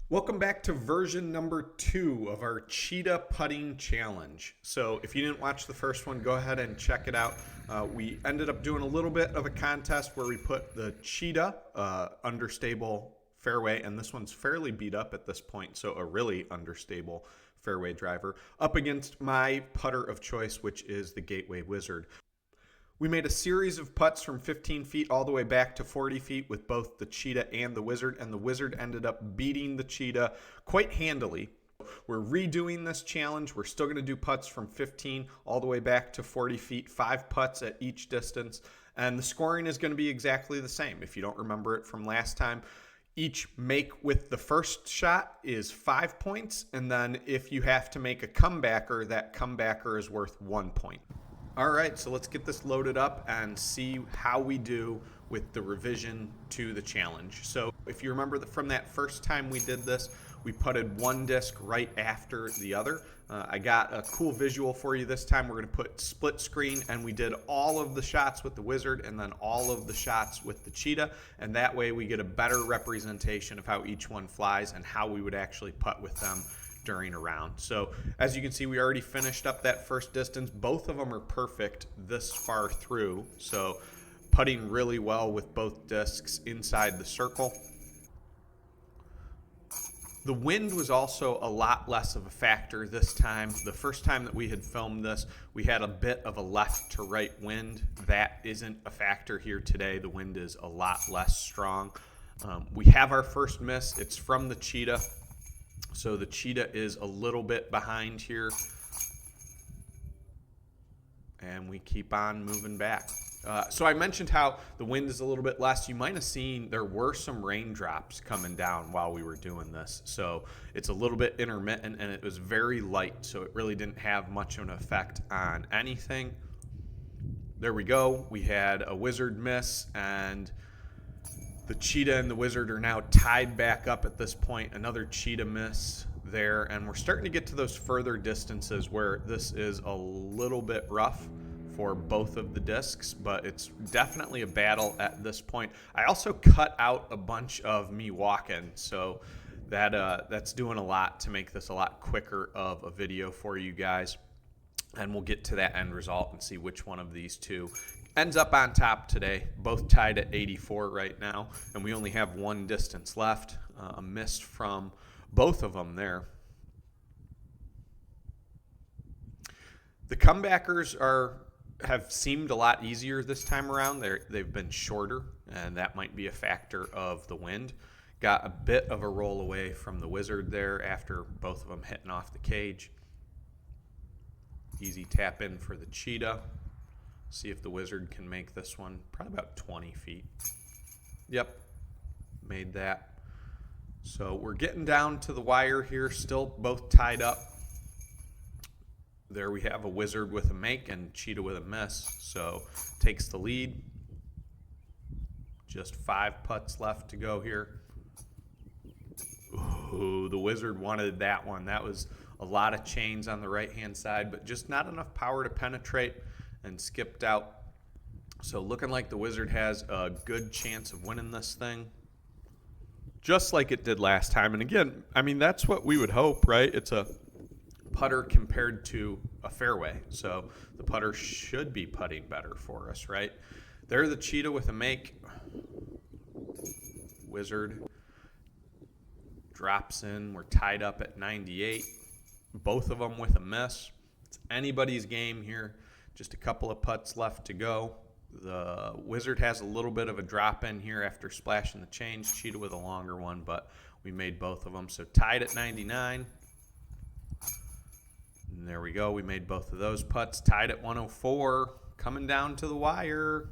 Welcome back to version number 2 of our Cheetah Putting Challenge. So if you didn't watch the first one, go ahead and check it out. We ended up doing a little bit of a contest where we put the Cheetah understable fairway, and this one's fairly beat up at this point, so a really understable fairway driver, up against my putter of choice, which is the Gateway Wizard. We made a series of putts from 15 feet all the way back to 40 feet with both the Cheetah and the Wizard ended up beating the Cheetah quite handily. We're redoing this challenge. We're still going to do putts from 15 all the way back to 40 feet, 5 putts at each distance, and the scoring is going to be exactly the same. If you don't remember it from last time, each make with the first shot is 5 points, and then if you have to make a comebacker, that comebacker is worth 1 point. All right, so let's get this loaded up and see how we do with the revision to the challenge. So if you remember from that first time we did this, we putted one disc right after the other. I got a cool visual for you this time. We're going to put split screen, and we did all of the shots with the Wizard and then all of the shots with the Cheetah, and that way we get a better representation of how each one flies and how we would actually putt with them during a round. So as you can see, we already finished up that first distance. Both of them are perfect this far through, so putting really well with both discs inside the circle. The wind was also a lot less of a factor this time. The first time that we had filmed this, we had a bit of a left to right wind. That isn't a factor here today. The wind is a lot less strong. We have our first miss. It's from the Cheetah. So the Cheetah is a little bit behind here, and we keep on moving back. So I mentioned how the wind is a little bit less. You might have seen there were some raindrops coming down while we were doing this. So it's a little bit intermittent, and it was very light, so it really didn't have much of an effect on anything. There we go. We had a Wizard miss, and the Cheetah and the Wizard are now tied back up at this point. Another Cheetah miss there, and we're starting to get to those further distances where this is a little bit rough for both of the discs, but it's definitely a battle at this point. I also cut out a bunch of me walking, so that's doing a lot to make this a lot quicker of a video for you guys. And we'll get to that end result and see which one of these two ends up on top today. Both tied at 84 right now, and we only have one distance left. A miss from both of them there. The comebackers have seemed a lot easier this time around. They've been shorter, and that might be a factor of the wind. Got a bit of a roll away from the Wizard there after both of them hitting off the cage. Easy tap in for the Cheetah. See if the Wizard can make this one. Probably about 20 feet. Yep, made that. So we're getting down to the wire here, still both tied up. There we have a Wizard with a make and Cheetah with a miss. So takes the lead. Just 5 putts left to go here. Ooh, the Wizard wanted that one. That was a lot of chains on the right-hand side, but just not enough power to penetrate, and skipped out. So looking like the Wizard has a good chance of winning this thing, just like it did last time. And again, I mean, that's what we would hope, right? It's a putter compared to a fairway, so the putter should be putting better for us, right? There's the Cheetah with a make. Wizard drops in. We're tied up at 98. Both of them with a miss. It's anybody's game here. Just a couple of putts left to go. The Wizard has a little bit of a drop in here after splashing the chains. Cheetah with a longer one, but we made both of them. So tied at 99. And there we go. We made both of those putts. Tied at 104. Coming down to the wire.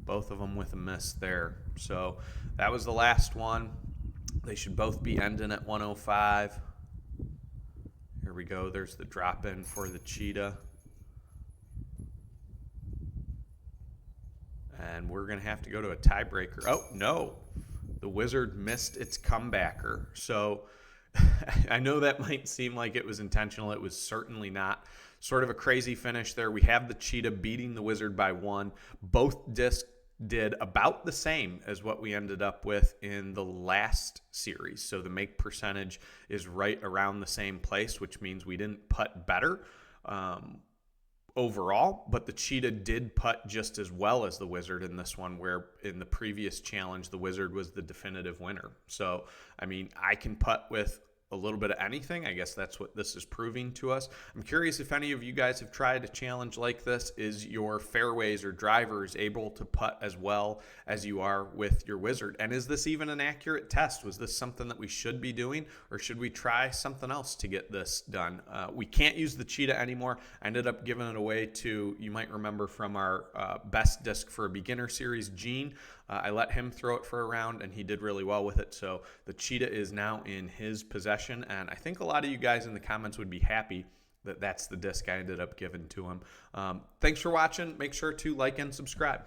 Both of them with a miss there. So that was the last one. They should both be ending at 105. Here we go. There's the drop in for the Cheetah. And we're going to have to go to a tiebreaker. Oh, no. The Wizard missed its comebacker. So I know that might seem like it was intentional. It was certainly not. Sort of a crazy finish there. We have the Cheetah beating the Wizard by 1. Both discs did about the same as what we ended up with in the last series. So the make percentage is right around the same place, which means we didn't putt better overall, but the Cheetah did putt just as well as the Wizard in this one, where in the previous challenge, the Wizard was the definitive winner. So, I mean, I can putt with a little bit of anything. I guess that's what this is proving to us. I'm curious if any of you guys have tried a challenge like this. Is your fairways or drivers able to putt as well as you are with your Wizard? And is this even an accurate test? Was this something that we should be doing, or should we try something else to get this done? We can't use the Cheetah anymore. I ended up giving it away to, you might remember from our best disc for a beginner series, Gene. I let him throw it for a round, and he did really well with it. So the Cheetah is now in his possession, and I think a lot of you guys in the comments would be happy that that's the disc I ended up giving to him. Thanks for watching. Make sure to like and subscribe.